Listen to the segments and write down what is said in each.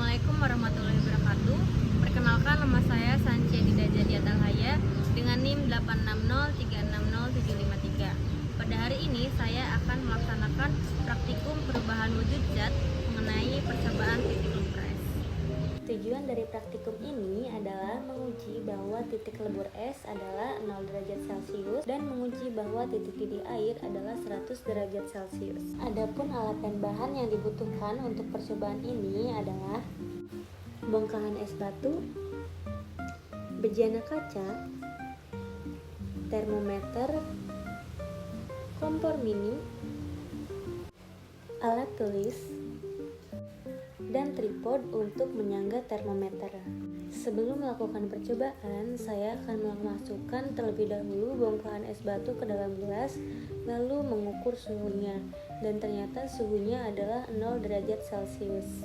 Assalamualaikum warahmatullahi wabarakatuh. Perkenalkan, nama saya Sanche Dida Jadiat Alhaya dengan NIM 860360753. Pada hari ini saya akan melaksanakan praktikum perubahan wujud zat mengenai percobaan titik lebur es. Tujuan dari praktikum ini adalah menguji bahwa titik lebur es adalah 0 derajat Celcius dan menguji bahwa titik didih air adalah 100 derajat Celcius. Adapun alat dan bahan yang dibutuhkan untuk percobaan ini adalah bongkahan es batu, bejana kaca, termometer, kompor mini, alat tulis, dan tripod untuk menyangga termometer. Sebelum melakukan percobaan, saya akan memasukkan terlebih dahulu bongkahan es batu ke dalam gelas, lalu mengukur suhunya, dan ternyata suhunya adalah 0 derajat Celcius.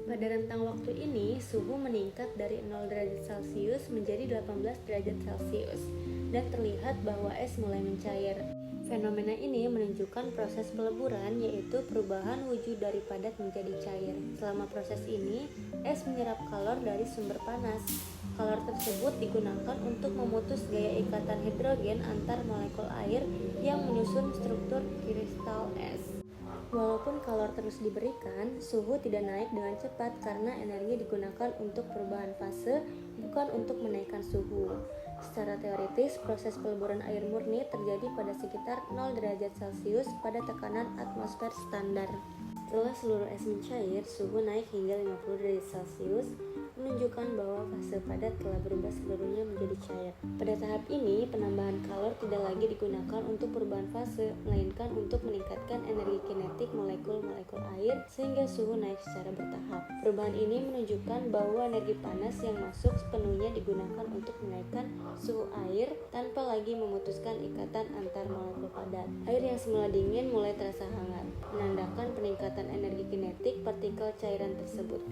Pada rentang waktu ini, suhu meningkat dari 0 derajat Celcius menjadi 18 derajat Celcius, dan terlihat bahwa es mulai mencair. Fenomena ini menunjukkan proses peleburan, yaitu perubahan wujud dari padat menjadi cair. Selama proses ini, es menyerap kalor dari sumber panas. Kalor tersebut digunakan untuk memutus gaya ikatan hidrogen antar molekul air yang menyusun struktur kristal es. Walaupun kalor terus diberikan, suhu tidak naik dengan cepat karena energi digunakan untuk perubahan fase, bukan untuk menaikkan suhu. Secara teoritis, proses peleburan air murni terjadi pada sekitar 0 derajat Celcius pada tekanan atmosfer standar. Setelah seluruh es mencair, suhu naik hingga 50 derajat Celcius, menunjukkan bahwa fase padat telah berubah seluruhnya menjadi cair. Pada tahap ini, penambahan kalor tidak lagi digunakan untuk perubahan fase, melainkan untuk meningkatkan energi kinetik molekul-molekul air sehingga suhu naik secara bertahap. Perubahan ini menunjukkan bahwa energi panas yang masuk sepenuhnya digunakan untuk menaikkan suhu air tanpa lagi memutuskan ikatan antar molekul padat. Air yang semula dingin mulai terasa hangat, menandakan peningkatan energi kinetik partikel cairan tersebut.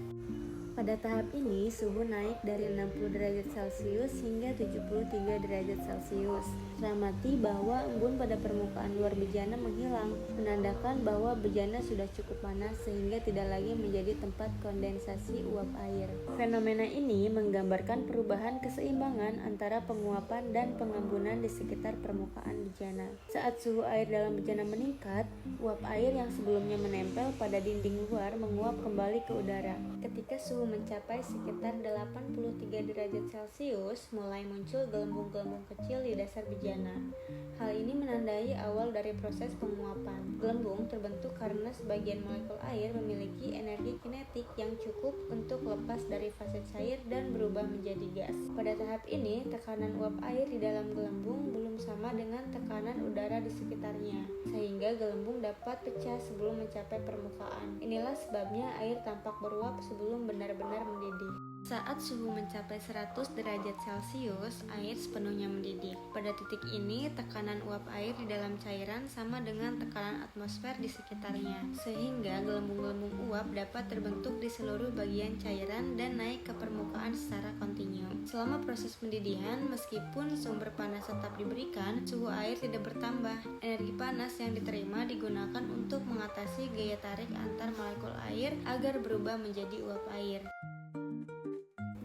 Pada tahap ini, suhu naik dari 60 derajat Celcius hingga 73 derajat Celcius. Teramati bahwa embun pada permukaan luar bejana menghilang, menandakan bahwa bejana sudah cukup panas sehingga tidak lagi menjadi tempat kondensasi uap air. Fenomena ini menggambarkan perubahan keseimbangan antara penguapan dan pengembunan di sekitar permukaan bejana. Saat suhu air dalam bejana meningkat, uap air yang sebelumnya menempel pada dinding luar menguap kembali ke udara. Ketika suhu mencapai sekitar 83 derajat Celcius, mulai muncul gelembung-gelembung kecil di dasar bejana. Hal ini menandai awal dari proses penguapan. Gelembung terbentuk karena sebagian molekul air memiliki energi kinetik yang cukup untuk lepas dari fase cair dan berubah menjadi gas. Pada tahap ini, tekanan uap air di dalam gelembung belum sama dengan tekanan udara di sekitarnya, sehingga gelembung dapat pecah sebelum mencapai permukaan. Inilah sebabnya air tampak beruap sebelum benar-benar mendidih. Saat suhu mencapai 100 derajat Celcius, air sepenuhnya mendidih. Pada titik ini, tekanan uap air di dalam cairan sama dengan tekanan atmosfer di sekitarnya, sehingga gelembung-gelembung uap dapat terbentuk di seluruh bagian cairan dan naik ke permukaan secara kontinu. Selama proses pendidihan, meskipun sumber panas tetap diberikan, suhu air tidak bertambah. Energi panas yang diterima digunakan untuk mengatasi gaya tarik antar molekul air agar berubah menjadi uap air.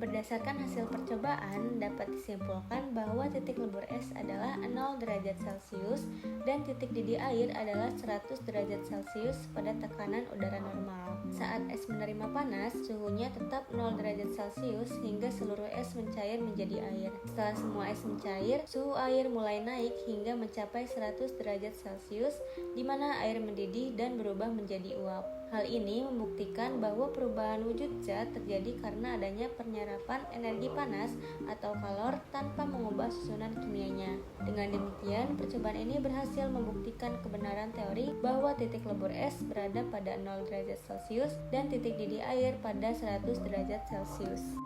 Berdasarkan hasil percobaan, dapat disimpulkan bahwa titik lebur es adalah 0 derajat Celcius dan titik didih air adalah 100 derajat Celcius pada tekanan udara normal. Saat es menerima panas, suhunya tetap 0 derajat Celcius hingga seluruh es mencair menjadi air. Setelah semua es mencair, suhu air mulai naik hingga mencapai 100 derajat Celcius, di mana air mendidih dan berubah menjadi uap. Hal ini membuktikan bahwa perubahan wujud zat terjadi karena adanya penyerapan energi panas atau kalor tanpa mengubah susunan kimianya. Dengan demikian, percobaan ini berhasil membuktikan kebenaran teori bahwa titik lebur es berada pada 0 derajat Celcius dan titik didih air pada 100 derajat Celcius.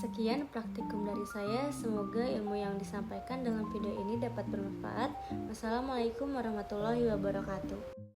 Sekian praktikum dari saya, semoga ilmu yang disampaikan dalam video ini dapat bermanfaat. Wassalamualaikum warahmatullahi wabarakatuh.